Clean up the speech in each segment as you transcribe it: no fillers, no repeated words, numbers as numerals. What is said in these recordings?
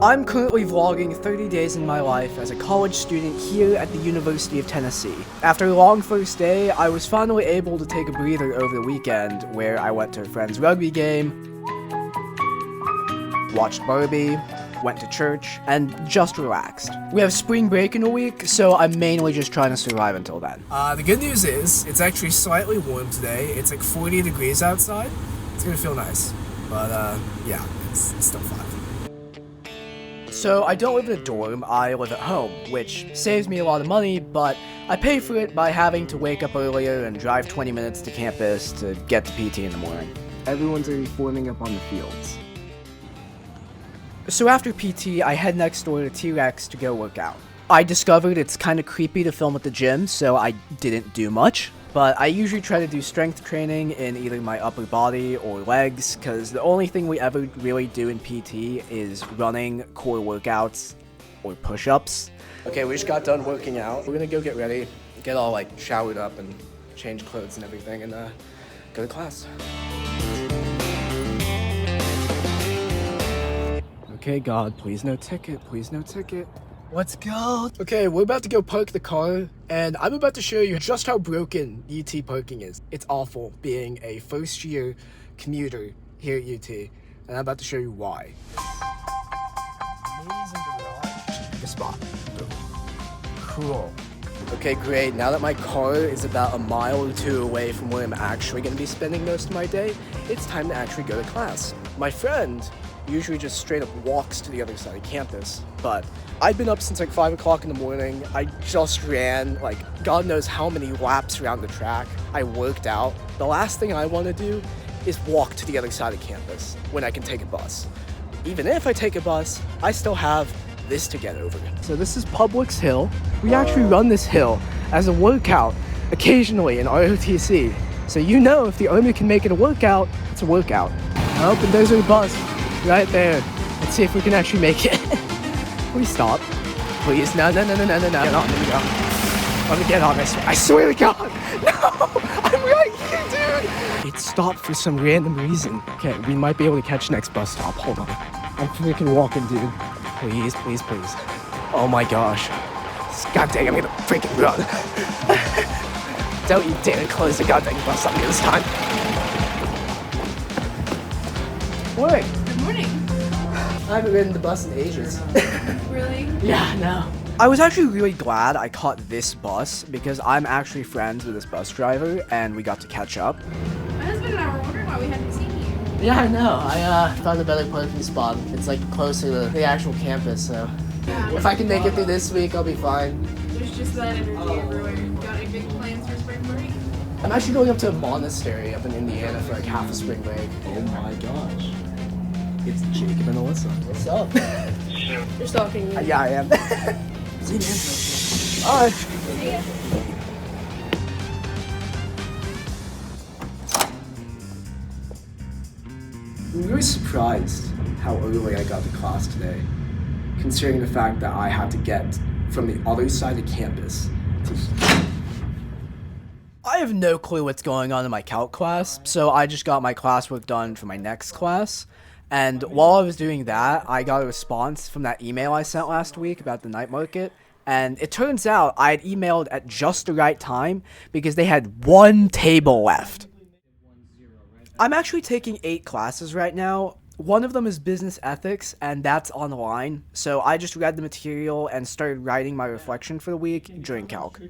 I'm currently vlogging 30 days in my life as a college student here at the University of Tennessee. After a long first day, I was finally able to take a breather over the weekend where I went to a friend's rugby game, watched Barbie, went to church, and just relaxed. We have spring break in a week, so I'm mainly just trying to survive until then. The good news is, it's actually slightly warm today. It's like 40 degrees outside. It's gonna feel nice. But, yeah, it's still fine. So I don't live in a dorm, I live at home, which saves me a lot of money, but I pay for it by having to wake up earlier and drive 20 minutes to campus to get to PT in the morning. Everyone's already forming up on the fields. So after PT, I head next door to T-Rex to go work out. I discovered it's kind of creepy to film at the gym, so I didn't do much. But I usually try to do strength training in either my upper body or legs, because the only thing we ever really do in PT is running, core workouts, or push-ups. Okay, we just got done working out. We're gonna go get ready, get all like showered up and change clothes and everything, and go to class. Okay, God, please no ticket, please no ticket. Let's go. Okay, we're about to go park the car, and I'm about to show you just how broken UT parking is. It's awful being a first-year commuter here at UT, and I'm about to show you why. Amazing garage. Good spot. Cool. Okay, great. Now that my car is about a mile or two away from where I'm actually going to be spending most of my day, it's time to actually go to class. My friend usually just straight up walks to the other side of campus, but I've been up since like 5 o'clock in the morning. I just ran like God knows how many laps around the track. I worked out. The last thing I want to do is walk to the other side of campus when I can take a bus. Even if I take a bus, I still have this to get over. So this is Publix Hill. We actually run this hill as a workout occasionally in ROTC. So you know if the Army can make it a workout, it's a workout. Oh, and there's our bus. Right there. Let's see if we can actually make it. Please stop. Please. No. Get on. Let me go. Let me get on. I swear to God. No. I'm right here, dude. It stopped for some random reason. Okay, we might be able to catch next bus stop. Hold on. I'm freaking walking, dude. Please. Oh my gosh. God dang, I'm gonna freaking run. Don't you dare close the goddamn bus on me this time. Wait. I haven't ridden the bus in ages. Really? Yeah, no. I was actually really glad I caught this bus because I'm actually friends with this bus driver and we got to catch up. My husband and I were wondering why we hadn't seen you. Yeah, I know. I found a better parking spot. It's like closer to the actual campus, so if I can make it through this week, I'll be fine. There's just that energy everywhere. Got any big plans for spring break? I'm actually going up to a monastery up in Indiana for like half a spring break. Oh my gosh. It's Jacob and Alyssa. What's up? You're stalking me. Yeah, I am. See you. Alright. See ya. I'm really surprised how early I got to class today, considering the fact that I had to get from the other side of campus to here. I have no clue what's going on in my calc class, so I just got my classwork done for my next class. And while I was doing that, I got a response from that email I sent last week about the night market. And it turns out I had emailed at just the right time because they had one table left. I'm actually taking 8 classes right now. One of them is business ethics, and that's online. So I just read the material and started writing my reflection for the week during calc.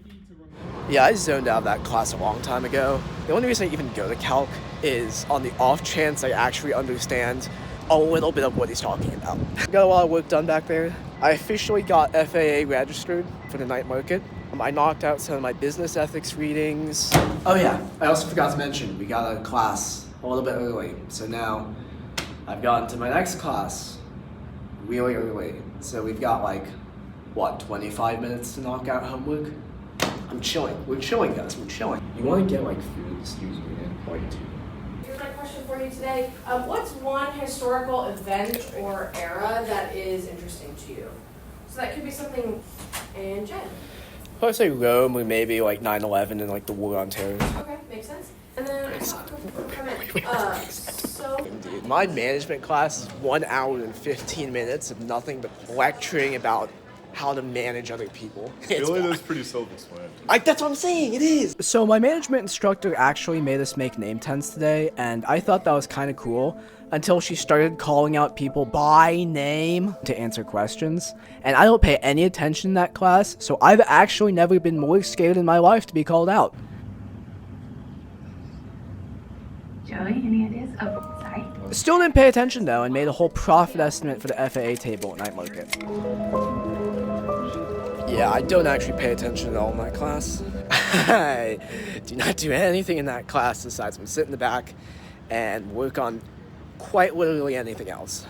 Yeah, I zoned out of that class a long time ago. The only reason I even go to calc is on the off chance I actually understand a little bit of what he's talking about. Got a lot of work done back there. I officially got FAA registered for the night market. I knocked out some of my business ethics readings. Oh yeah, I also forgot to mention, we got out of class a little bit early. So now I've gotten to my next class really early. So we've got like, 25 minutes to knock out homework? I'm chilling. We're chilling, guys. We're chilling. You want to get like food, excuse me, and point to. Here's my question for you today. What's one historical event or era that is interesting to you? So that could be something in Jen. I'd say Rome or maybe like 9/11 and like the war on terror. Okay, makes sense. And then, so Dude, my management class is 1 hour and 15 minutes of nothing but lecturing about how to manage other people. I feel like that's pretty self-explanatory. That's what I'm saying, it is! So my management instructor actually made us make name tags today, and I thought that was kind of cool until she started calling out people by name to answer questions. And I don't pay any attention in that class, so I've actually never been more scared in my life to be called out. Joey, any ideas? Oh, sorry. Still didn't pay attention though, and made a whole profit estimate for the FAA table at night market. Yeah, I don't actually pay attention at all in that class. I do not do anything in that class besides sit in the back and work on quite literally anything else.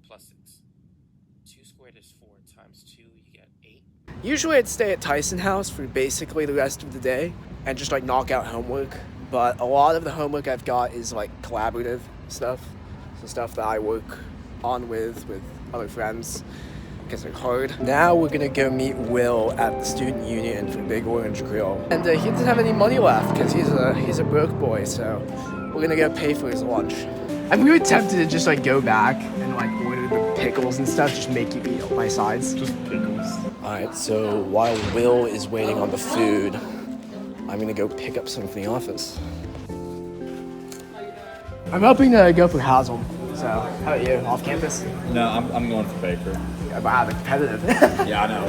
Plus 6. 2 squared is 4 times 2, you get 8. Usually I'd stay at Tyson House for basically the rest of the day and just like knock out homework. But a lot of the homework I've got is like collaborative stuff. So stuff that I work on with other friends. Because they're hard. Now we're gonna go meet Will at the student union for Big Orange Grill. And he doesn't have any money left because he's a broke boy, so we're gonna go pay for his lunch. I'm really tempted to just like go back and like order the pickles and stuff, just make you eat my sides. Just pickles. Alright, so while Will is waiting on the food, I'm gonna go pick up some from the office. I'm hoping to go for Haslam. So, how about you? Off campus? No, I'm going for Baker. Wow, the competitive. Yeah, I know.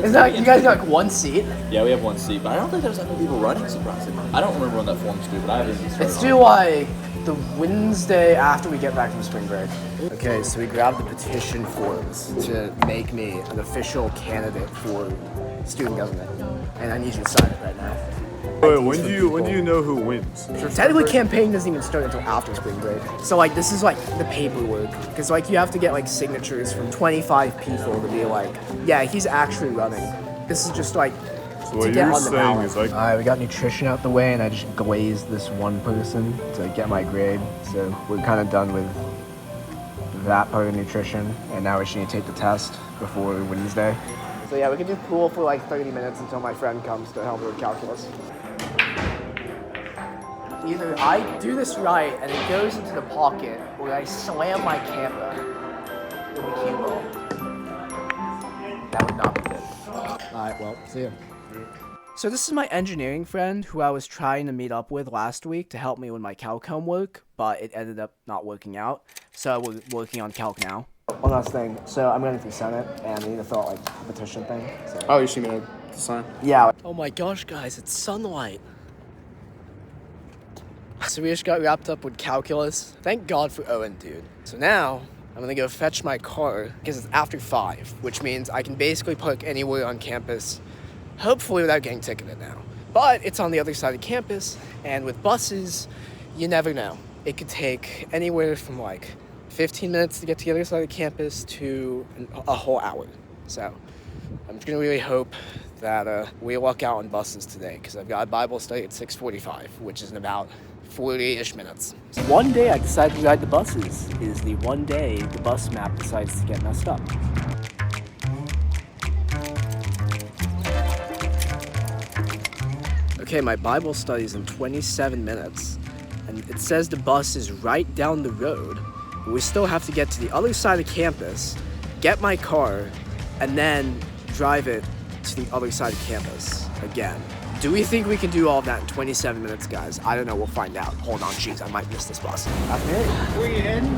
Is that, you guys got like one seat? Yeah, we have one seat, but I don't think there's any people running, surprisingly. I don't remember when that form's due, but I haven't even started. It's due like the Wednesday after we get back from spring break. Okay, so we grabbed the petition forms to make me an official candidate for student government. And I need you to sign it right now. Wait, when do you know who wins? Technically, campaign doesn't even start until after spring break. So, like, this is, like, the paperwork. Because, like, you have to get, like, signatures from 25 people to be like, yeah, he's actually running. This is just, like, So what you're saying is like... Alright, we got nutrition out the way, and I just glazed this one person to get my grade. So, we're kind of done with that part of nutrition. And now we should need to take the test before Wednesday. So, yeah, we can do pool for, like, 30 minutes until my friend comes to help with calculus. Either I do this right and it goes into the pocket, or I slam my camera in the cue ball. That would not be good. Alright, well, see ya. So this is my engineering friend who I was trying to meet up with last week to help me with my calc homework, but it ended up not working out. So we're working on calc now. One last thing, so I'm going to Senate and I need to fill out like the petition thing. So. Oh, you see me to sign? Yeah. Oh my gosh, guys, it's sunlight. So we just got wrapped up with calculus. Thank God for Owen, dude. So now, I'm gonna go fetch my car, because it's after 5, which means I can basically park anywhere on campus, hopefully without getting ticketed now. But it's on the other side of campus, and with buses, you never know. It could take anywhere from like 15 minutes to get to the other side of campus to a whole hour. So, I'm just gonna really hope that we luck out on buses today, because I've got a Bible study at 6:45, which is in about 40-ish minutes. One day I decided to ride the buses is the one day the bus map decides to get messed up. Okay, my Bible study is in 27 minutes, and it says the bus is right down the road, but we still have to get to the other side of campus, get my car, and then drive it to the other side of campus again. Do we think we can do all of that in 27 minutes, guys? I don't know, we'll find out. Hold on, jeez, I might miss this bus. Where are you heading?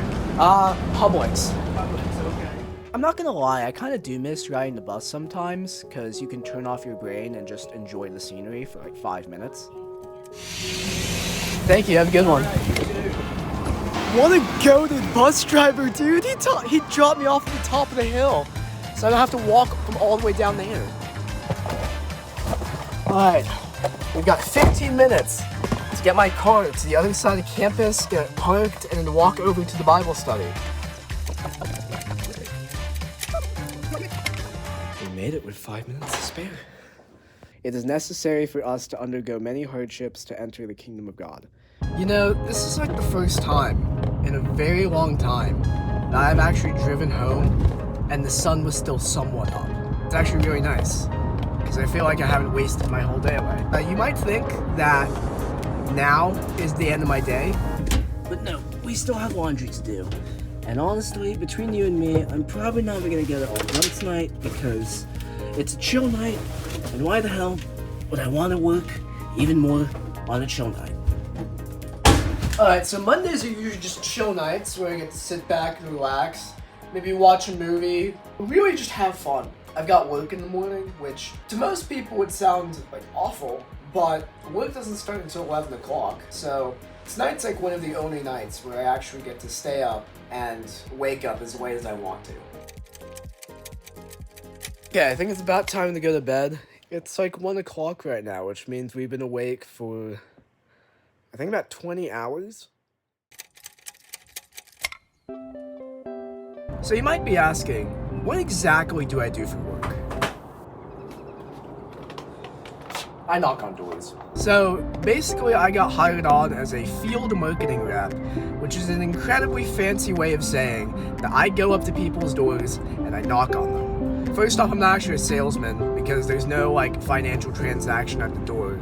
Publix. Okay. I'm not gonna lie, I kinda do miss riding the bus sometimes, because you can turn off your brain and just enjoy the scenery for like 5 minutes. Thank you, have a good one. What a goated bus driver, dude! He dropped me off at the top of the hill, so I don't have to walk from all the way down there. Alright, we've got 15 minutes to get my car to the other side of campus, get it parked, and then walk over to the Bible study. We made it with 5 minutes to spare. It is necessary for us to undergo many hardships to enter the kingdom of God. You know, this is like the first time in a very long time that I've actually driven home and the sun was still somewhat up. It's actually really nice, because I feel like I haven't wasted my whole day away. You might think that now is the end of my day. But no, we still have laundry to do. And honestly, between you and me, I'm probably not gonna get it all done tonight because it's a chill night, and why the hell would I want to work even more on a chill night? Alright, so Mondays are usually just chill nights where I get to sit back and relax, maybe watch a movie, really just have fun. I've got work in the morning, which to most people would sound like awful, but work doesn't start until 11 o'clock, so tonight's like one of the only nights where I actually get to stay up and wake up as late as I want to. Okay, I think it's about time to go to bed. It's like 1 o'clock right now, which means we've been awake for, I think, about 20 hours. So you might be asking, what exactly do I do for work? I knock on doors. So basically I got hired on as a field marketing rep, which is an incredibly fancy way of saying that I go up to people's doors and I knock on them. First off, I'm not actually a salesman because there's no like financial transaction at the door.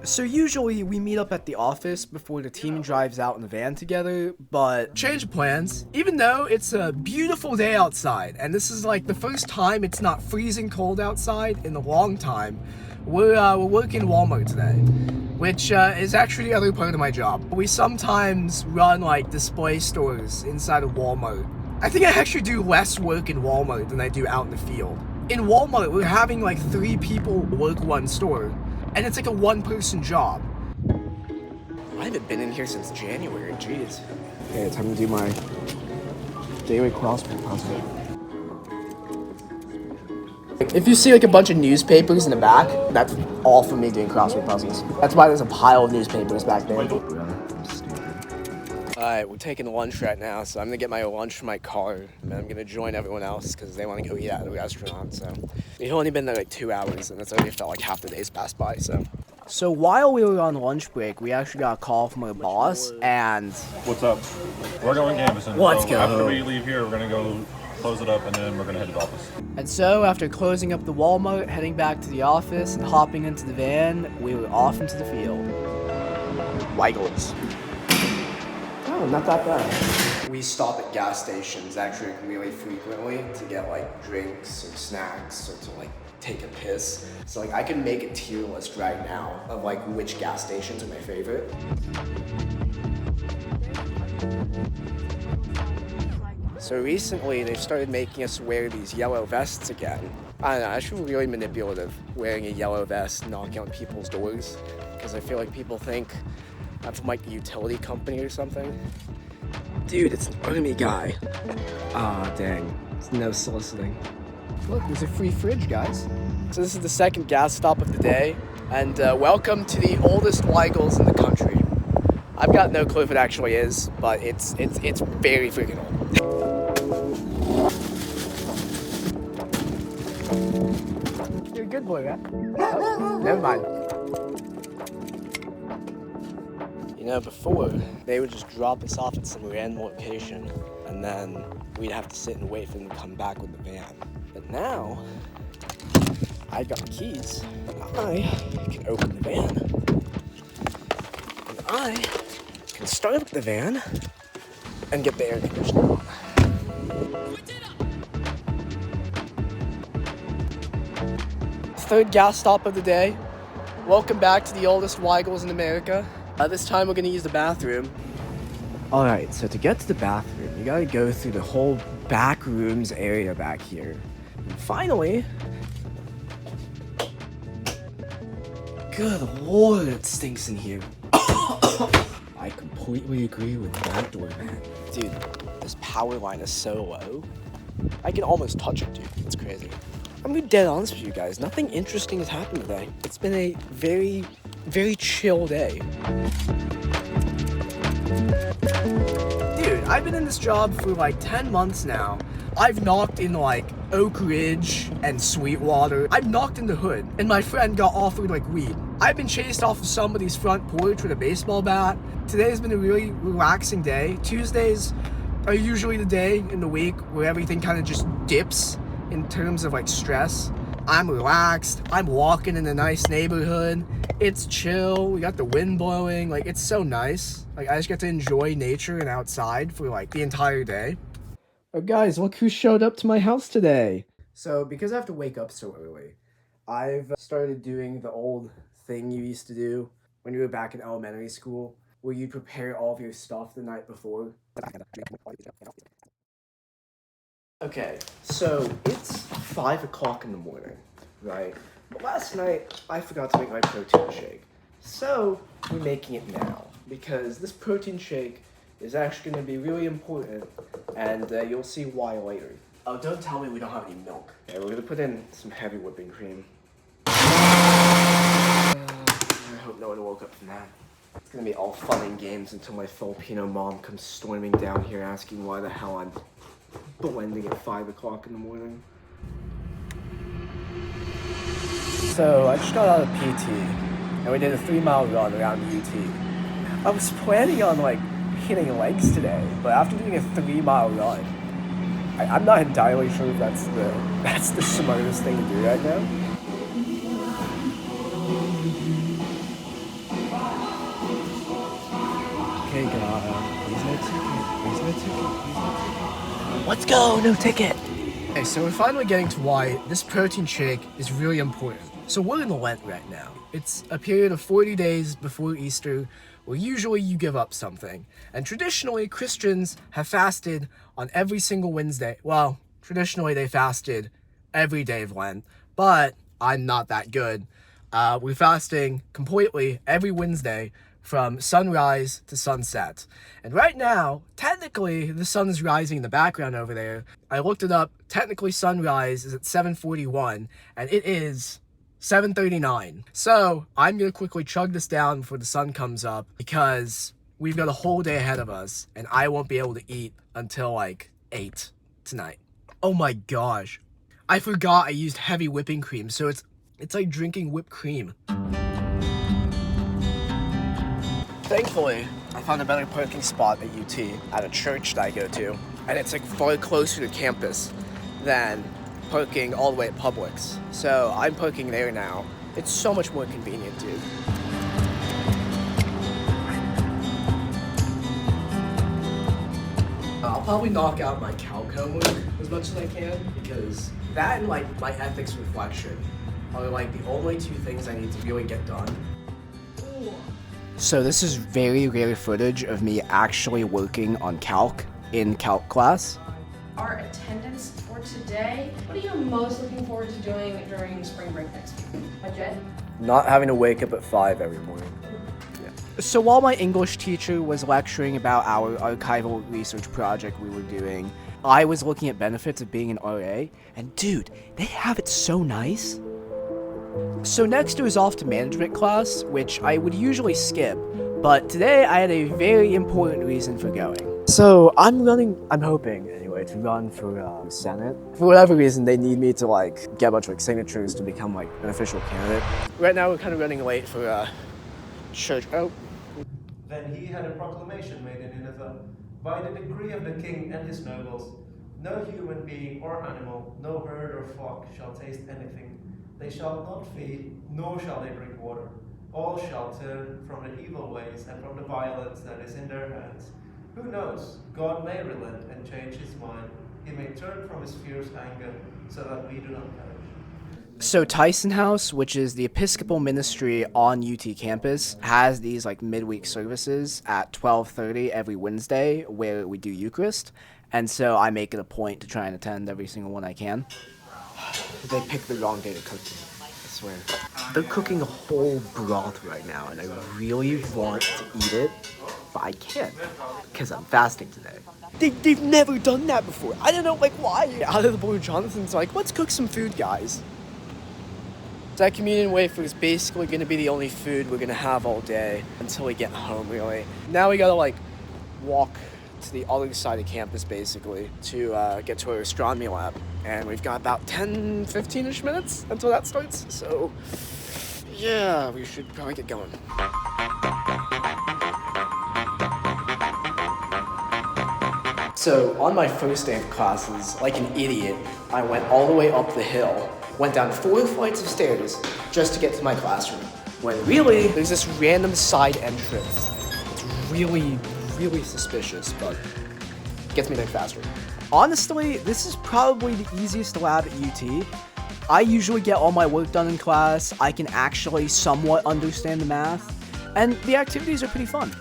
So usually we meet up at the office before the team drives out in the van together, but change of plans. Even though it's a beautiful day outside, and this is like the first time it's not freezing cold outside in a long time, we're working Walmart today, which is actually the other part of my job. We sometimes run like display stores inside of Walmart. I think I actually do less work in Walmart than I do out in the field. In Walmart, we're having like 3 people work one store, and it's like a one-person job. I haven't been in here since January, jeez. Okay, time to do my daily crossword puzzle. If you see like a bunch of newspapers in the back, that's all for me doing crossword puzzles. That's why there's a pile of newspapers back there. Alright, we're taking lunch right now, so I'm gonna get my lunch from my car, and then I'm gonna join everyone else because they want to go eat at the restaurant. So we've only been there like 2 hours, and it's already felt like half the day's passed by. So while we were on lunch break, we actually got a call from our boss, and what's up? We're going canvassing. Let's so go. After we leave here, we're gonna go close it up, and then we're gonna head to the office. And so after closing up the Walmart, heading back to the office, and hopping into the van, we were off into the field. Wiggles. Oh, not that bad. We stop at gas stations actually really frequently to get like drinks or snacks or to like take a piss. So like I can make a tier list right now of like which gas stations are my favorite. So recently they've started making us wear these yellow vests again. I don't know, I feel really manipulative wearing a yellow vest knocking on people's doors because I feel like people think I'm from like the utility company or something. Dude, it's an army guy. Ah, dang. It's no soliciting. Look, there's a free fridge, guys. So this is the second gas stop of the day, and welcome to the oldest Weigels in the country. I've got no clue if it actually is, but it's very freaking old. You're a good boy, man. Oh, never mind. You know, before, they would just drop us off at some random location, and then we'd have to sit and wait for them to come back with the van. But now, I got the keys, and I can open the van, and I can start up the van and get the air conditioner on. Third gas stop of the day. Welcome back to the oldest Weigels in America. This time we're gonna use the bathroom. Alright, so to get to the bathroom, you gotta go through the whole back rooms area back here. And finally, good lord, it stinks in here. I completely agree with that doorman. Dude, this power line is so low. I can almost touch it, dude. It's crazy. I'm gonna be dead honest with you guys. Nothing interesting has happened today. It's been a very, very chill day. Dude, I've been in this job for like 10 months now. I've knocked in like Oak Ridge and Sweetwater. I've knocked in the hood, and my friend got offered like weed. I've been chased off of somebody's front porch with a baseball bat. Today's been a really relaxing day. Tuesdays are usually the day in the week where everything kind of just dips in terms of like stress. I'm relaxed. I'm walking in a nice neighborhood. It's chill. We got the wind blowing. Like, it's so nice. Like, I just get to enjoy nature and outside for like the entire day. Oh, guys, look who showed up to my house today. So, because I have to wake up so early, I've started doing the old thing you used to do when you were back in elementary school, where you prepare all of your stuff the night before. Okay, so it's 5 o'clock in the morning, right? But last night, I forgot to make my protein shake. So, we're making it now, because this protein shake is actually going to be really important, and you'll see why later. Oh, don't tell me we don't have any milk. Okay, we're going to put in some heavy whipping cream. I hope no one woke up from that. It's going to be all fun and games until my Filipino mom comes storming down here asking why the hell I'm blending at 5 o'clock in the morning. So, I just got out of PT, and we did a 3-mile run around UT. I was planning on, like, hitting legs today, but after doing a 3-mile run, I'm not entirely sure if that's the smartest thing to do right now. Okay, God, please no ticket, please no ticket, please no ticket. Let's go, no ticket! Okay, so we're finally getting to why this protein shake is really important. So we're in Lent right now. It's a period of 40 days before Easter, where usually you give up something. And traditionally, Christians have fasted on every single Wednesday. Well, traditionally they fasted every day of Lent, but I'm not that good. We're fasting completely every Wednesday from sunrise to sunset. And right now, technically, the sun is rising in the background over there. I looked it up. Technically, sunrise is at 7:41, and it is 7:39. So I'm gonna quickly chug this down before the sun comes up, because we've got a whole day ahead of us, and I won't be able to eat until like 8 tonight. Oh my gosh. I forgot I used heavy whipping cream, so it's like drinking whipped cream. Thankfully, I found a better parking spot at UT, at a church that I go to, and it's like far closer to campus than parking all the way at Publix. So I'm parking there now. It's so much more convenient, dude. I'll probably knock out my calc homework as much as I can, because that and like my ethics reflection are like the only 2 things I need to really get done. So this is very rare footage of me actually working on calc in calc class. Our attendance for today, what are you most looking forward to doing during spring break next week? Jen? Not having to wake up at 5 every morning. Yeah. So while my English teacher was lecturing about our archival research project we were doing, I was looking at benefits of being an RA, and dude, they have it so nice. So next it was off to management class, which I would usually skip, but today I had a very important reason for going. So I'm hoping anyway, to run for Senate. For whatever reason, they need me to like get a bunch of like signatures to become like an official candidate. Right now we're kind of running late for church. Oh. Then he had a proclamation made in Nineveh, by the decree of the king and his nobles, no human being or animal, no herd or flock shall taste anything. They shall not feed, nor shall they drink water. All shall turn from the evil ways and from the violence that is in their hands. Who knows? God may relent and change his mind. He may turn from his fierce anger, so that we do not perish. So Tyson House, which is the Episcopal ministry on UT campus, has these like midweek services at 12:30 every Wednesday where we do Eucharist. And so I make it a point to try and attend every single one I can. They picked the wrong day to cook me, I swear. They're cooking a whole broth right now, and I really want to eat it, but I can't, because I'm fasting today. They've never done that before. I don't know, like, why? Out of the blue, Jonathan's like, let's cook some food, guys. That communion wafer is basically going to be the only food we're going to have all day until we get home, really. Now we got to, like, walk to the other side of campus, basically, to get to our astronomy lab. And we've got about 10-15-ish minutes until that starts. So, yeah, we should probably get going. So on my first day of classes, like an idiot, I went all the way up the hill, went down 4 flights of stairs just to get to my classroom. When really, there's this random side entrance. It's really, really suspicious, but gets me there faster. Honestly, this is probably the easiest lab at UT. I usually get all my work done in class, I can actually somewhat understand the math, and the activities are pretty fun.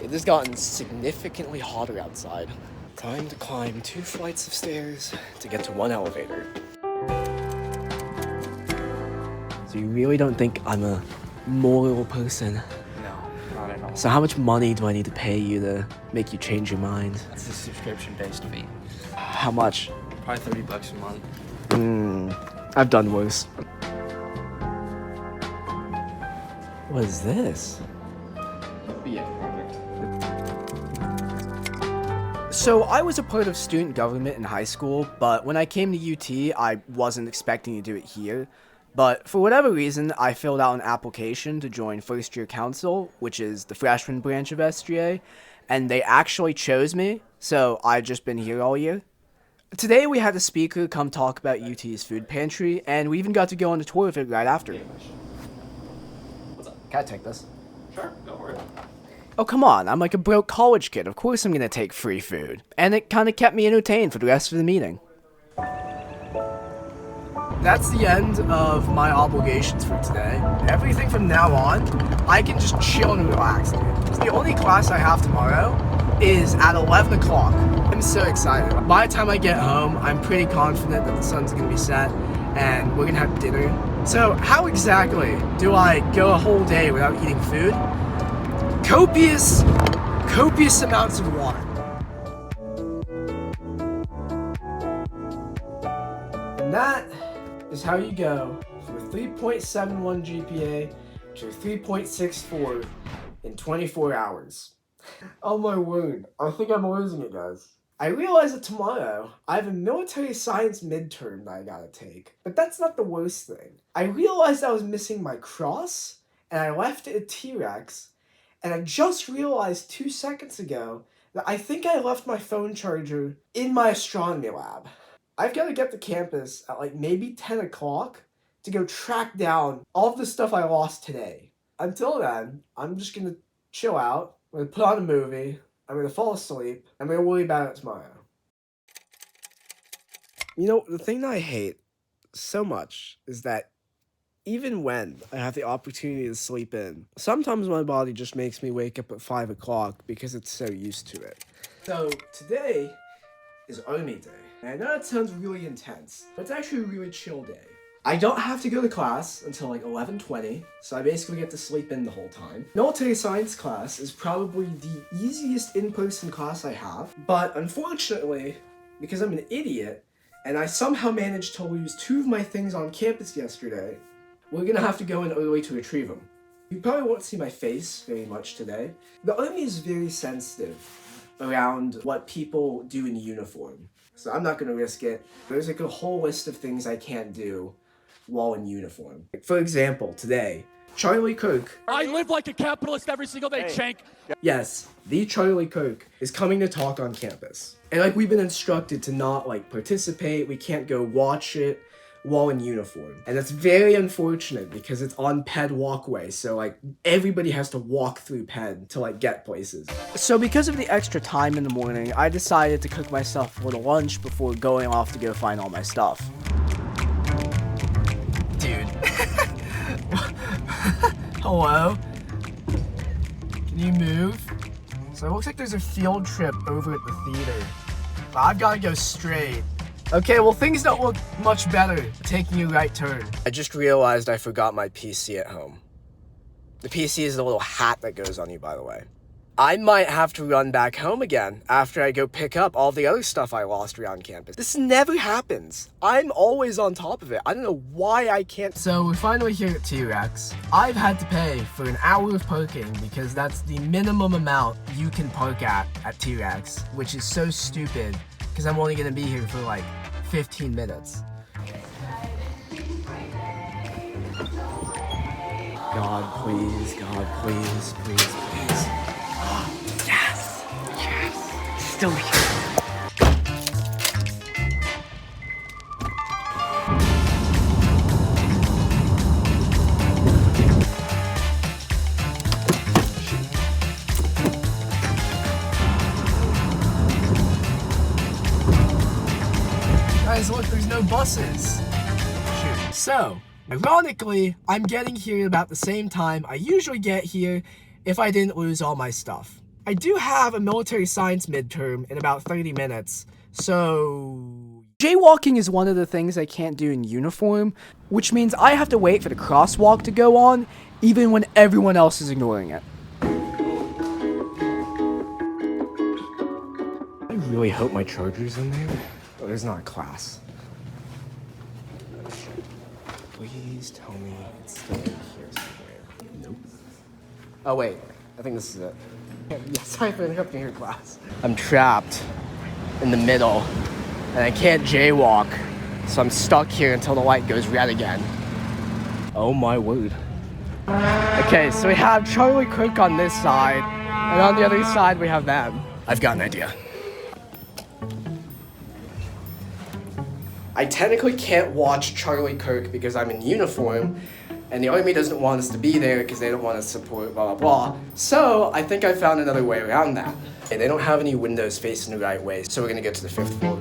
It has gotten significantly hotter outside. Time to climb 2 flights of stairs to get to 1 elevator. So you really don't think I'm a moral person? No, not at all. So how much money do I need to pay you to make you change your mind? It's a subscription-based fee. How much? Probably $30 a month. I've done worse. What is this? Yeah, perfect. So I was a part of student government in high school, but when I came to UT, I wasn't expecting to do it here. But for whatever reason, I filled out an application to join first year council, which is the freshman branch of SGA, and they actually chose me, so I've just been here all year. Today we had a speaker come talk about UT's food pantry, and we even got to go on a tour of it right after. What's up? Can I take this? Sure, go for it. Oh, come on, I'm like a broke college kid. Of course I'm gonna take free food. And it kinda kept me entertained for the rest of the meeting. That's the end of my obligations for today. Everything from now on, I can just chill and relax, dude. Because the only class I have tomorrow is at 11 o'clock. I'm so excited. By the time I get home, I'm pretty confident that the sun's gonna be set and we're gonna have dinner. So how exactly do I go a whole day without eating food? Copious amounts of water. And that is how you go from a 3.71 GPA to a 3.64 in 24 hours. Oh my word, I think I'm losing it, guys. I realize that tomorrow I have a military science midterm that I gotta take, but that's not the worst thing. I realized I was missing my cross, and I left it at T-Rex, and I just realized 2 seconds ago that I think I left my phone charger in my astronomy lab. I've got to get to campus at like maybe 10 o'clock to go track down all of the stuff I lost today. Until then, I'm just going to chill out, I'm going to put on a movie, I'm going to fall asleep, I'm going to worry about it tomorrow. You know, the thing that I hate so much is that even when I have the opportunity to sleep in, sometimes my body just makes me wake up at 5 o'clock because it's so used to it. So today is Army Day. And I know that sounds really intense, but it's actually a really chill day. I don't have to go to class until like 11:20, so I basically get to sleep in the whole time. Military science class is probably the easiest in-person class I have, but unfortunately, because I'm an idiot, and I somehow managed to lose 2 of my things on campus yesterday, we're gonna have to go in early to retrieve them. You probably won't see my face very much today. The Army is very sensitive around what people do in uniform, so I'm not gonna risk it. There's like a whole list of things I can't do while in uniform. For example, today, Charlie Kirk. I live like a capitalist every single day, Chank. Yes, the Charlie Kirk is coming to talk on campus. And like we've been instructed to not like participate, we can't go watch it while in uniform. And that's very unfortunate because it's on Ped walkway, so like everybody has to walk through Ped to like get places. So because of the extra time in the morning, I decided to cook myself a little lunch before going off to go find all my stuff. Dude. Hello? Can you move? So it looks like there's a field trip over at the theater. But I've gotta go straight. Okay, well things don't look much better taking a right turn. I just realized I forgot my PC at home. The PC is the little hat that goes on you, by the way. I might have to run back home again after I go pick up all the other stuff I lost around campus. This never happens. I'm always on top of it. I don't know why I can't. So we're finally here at T-Rex. I've had to pay for an hour of parking because that's the minimum amount you can park at T-Rex, which is so stupid because I'm only gonna be here for like 15 minutes. God, please, please. Yes! Still here. buses. Shoot. So, ironically, I'm getting here about the same time I usually get here if I didn't lose all my stuff. I do have a military science midterm in about 30 minutes, so... Jaywalking is one of the things I can't do in uniform, which means I have to wait for the crosswalk to go on, even when everyone else is ignoring it. I really hope my charger's in there. Oh, there's not a class. Oh, shit. Please tell me it's still in here somewhere. Nope. Oh, wait. I think this is it. Yes, sorry for interrupting your class. I'm trapped in the middle, and I can't jaywalk, so I'm stuck here until the light goes red again. Oh my word. Okay, so we have Charlie Kirk on this side, and on the other side we have them. I've got an idea. I technically can't watch Charlie Kirk because I'm in uniform, and the army doesn't want us to be there because they don't want to support blah blah blah. So I think I found another way around that. Okay, they don't have any windows facing the right way, so we're gonna get to the 5th floor.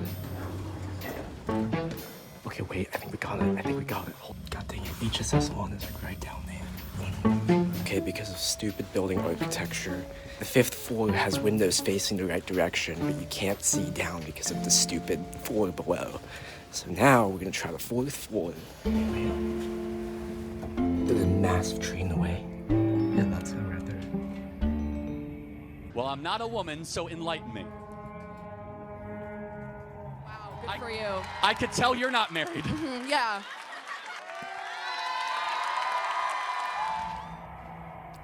Okay, wait, I think we got it. God dang it, HSS1 is right down there. Okay, because of stupid building architecture, the 5th floor has windows facing the right direction, but you can't see down because of the stupid floor below. So now we're gonna try the 4th floor. There's a massive tree in the way. Yeah, that's it right there. Well, I'm not a woman, so enlighten me. Wow, good for you. I could tell you're not married. Yeah.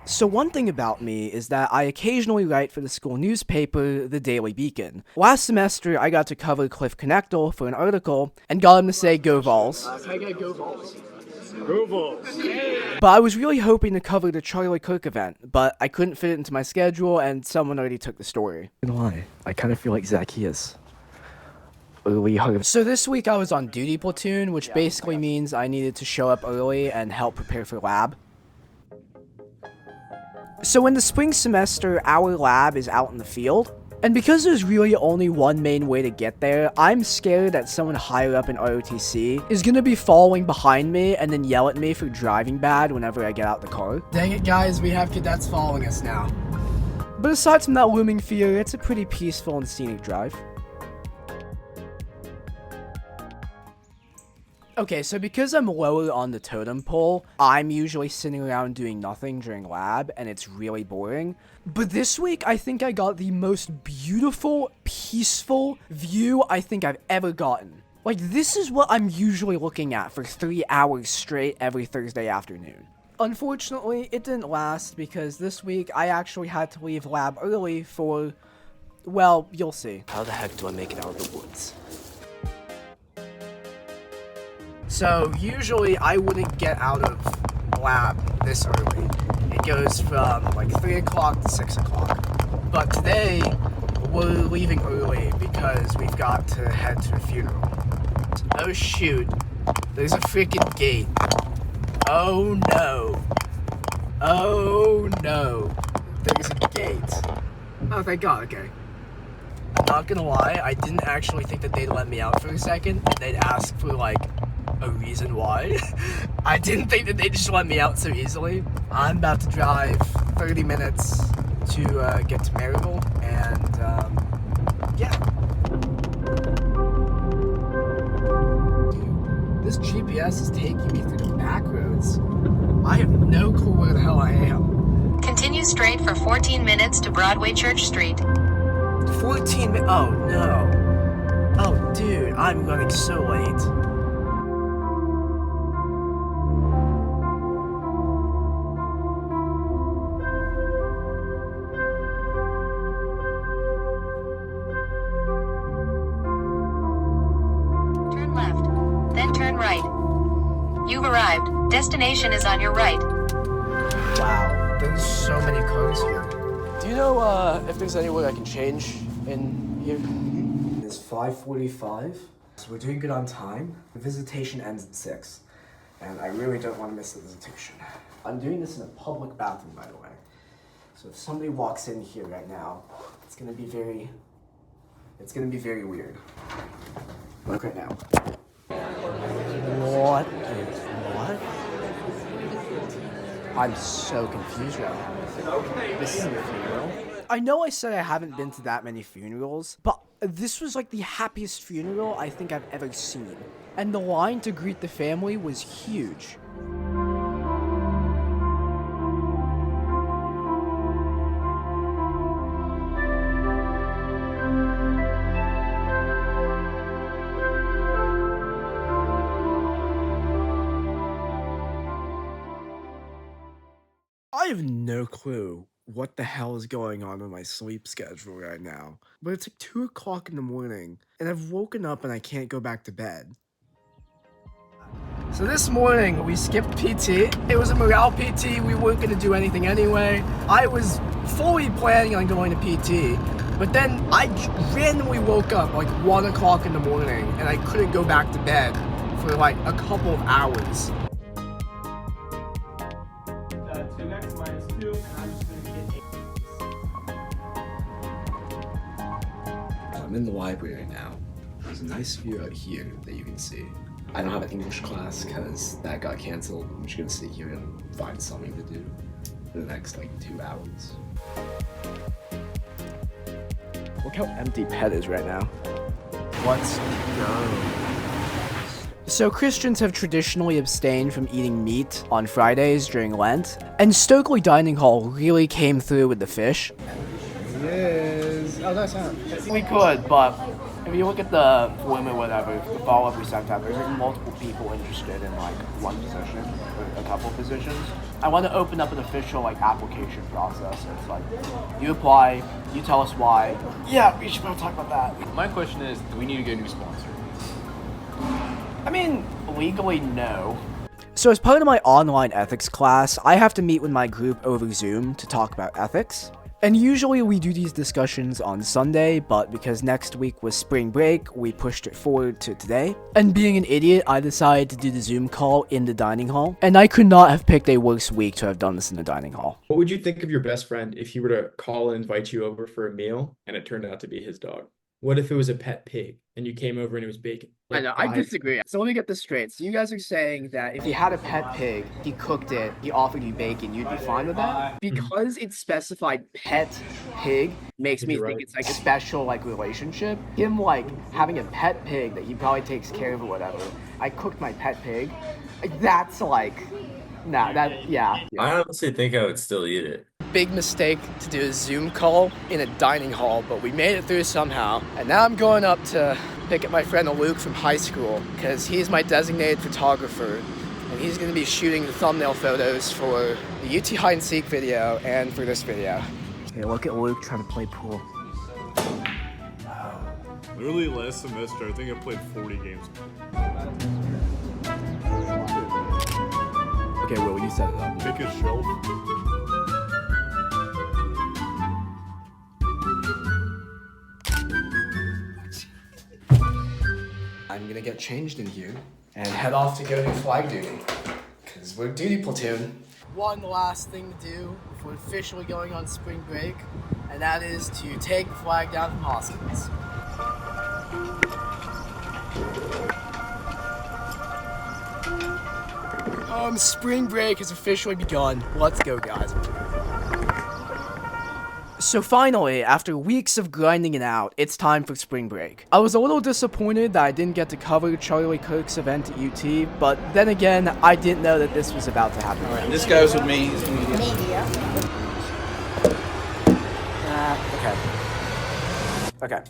So one thing about me is that I occasionally write for the school newspaper, the Daily Beacon. Last semester, I got to cover Cliff Connectal for an article, and got him to say, "Go Vols." Can I get go Vols? Go Vols. But I was really hoping to cover the Charlie Kirk event, but I couldn't fit it into my schedule, and someone already took the story. Why? I kind of feel like Zacchaeus. So this week I was on duty platoon, which basically means I needed to show up early and help prepare for lab. So in the spring semester, our lab is out in the field, and because there's really only one main way to get there, I'm scared that someone higher up in ROTC is gonna be following behind me and then yell at me for driving bad whenever I get out the car. Dang it guys, we have cadets following us now. But aside from that looming fear, it's a pretty peaceful and scenic drive. Okay, so because I'm lower on the totem pole, I'm usually sitting around doing nothing during lab, and it's really boring. But this week, I think I got the most beautiful, peaceful view I think I've ever gotten. Like, this is what I'm usually looking at for 3 hours straight every Thursday afternoon. Unfortunately, it didn't last because this week I actually had to leave lab early for, well, you'll see. How the heck do I make it out of the woods? So, usually I wouldn't get out of lab this early. It goes from like 3 o'clock to 6 o'clock. But today, we're leaving early because we've got to head to a funeral. Oh shoot, there's a freaking gate. Oh no. Oh no. There's a gate. Oh, thank God, okay. I'm not gonna lie, I didn't actually think that they'd let me out for a second and they'd ask for like a reason why. I didn't think that they'd just let me out so easily. I'm about to drive 30 minutes to get to Maryville, and yeah. Dude, this GPS is taking me through the back roads. I have no clue where the hell I am. Continue straight for 14 minutes to Broadway Church Street. 14 minutes? Oh no. Oh dude, I'm running so late. Turn left, then turn right. You've arrived. Destination is on your right. Wow, there's so many cars here. Do you know if there's anywhere I can change in here? It's 5:45, so we're doing good on time. The visitation ends at 6, and I really don't want to miss the visitation. I'm doing this in a public bathroom, by the way. So if somebody walks in here right now, it's gonna be very weird. Look right now. What is what? I'm so confused right now. This isn't a funeral. I know I said I haven't been to that many funerals, but this was like the happiest funeral I think I've ever seen. And the line to greet the family was huge. I have no clue what the hell is going on with my sleep schedule right now, but it's like 2 o'clock in the morning, and I've woken up and I can't go back to bed. So this morning, we skipped PT. It was a morale PT. We weren't going to do anything anyway. I was fully planning on going to PT, but then I randomly woke up like 1 o'clock in the morning, and I couldn't go back to bed for like a couple of hours. 2x minus 2, and I'm just going to get 8. I'm in the library right now. There's a nice view out here that you can see. I don't have an English class because that got canceled. I'm just gonna sit here and find something to do for the next like 2 hours. Look how empty Pet is right now. Let's go. So Christians have traditionally abstained from eating meat on Fridays during Lent, and Stokely Dining Hall really came through with the fish. Yes. Oh, that's not. We could, but if you look at the form or whatever, the follow-up we sent out, there's like multiple people interested in like one position or a couple positions. I want to open up an official like application process. So it's like you apply, you tell us why. Yeah, we should probably talk about that. My question is, do we need to get a new sponsor? I mean, legally, no. So as part of my online ethics class, I have to meet with my group over Zoom to talk about ethics. And usually we do these discussions on Sunday, but because next week was spring break, we pushed it forward to today. And being an idiot, I decided to do the Zoom call in the dining hall. And I could not have picked a worse week to have done this in the dining hall. What would you think of your best friend if he were to call and invite you over for a meal and it turned out to be his dog? What if it was a pet pig and you came over and it was bacon? I know, I disagree. So let me get this straight. So you guys are saying that if you had a pet pig, he cooked it, he offered you bacon, you'd be fine with that? Because it's specified pet pig makes me think it's like a special like relationship. Him like having a pet pig that he probably takes care of or whatever. I cooked my pet pig. That's like, nah, that, yeah. I honestly think I would still eat it. Big mistake to do a Zoom call in a dining hall, but we made it through somehow. And now I'm going up to pick up my friend Luke from high school because he's my designated photographer and he's going to be shooting the thumbnail photos for the UT hide and seek video and for this video. Okay, look at Luke trying to play pool. Literally last semester, I think I played 40 games. Okay, Will, you set it up. Pick a shelf. I'm gonna get changed in here and head off to go do flag duty because we're duty platoon. One last thing to do before officially going on spring break, and that is to take the flag down from Hoskins. Spring break has officially begun. Let's go, guys. So finally, after weeks of grinding it out, it's time for spring break. I was a little disappointed that I didn't get to cover Charlie Kirk's event at UT, but then again, I didn't know that this was about to happen. Alright, this goes with me. Okay. Okay.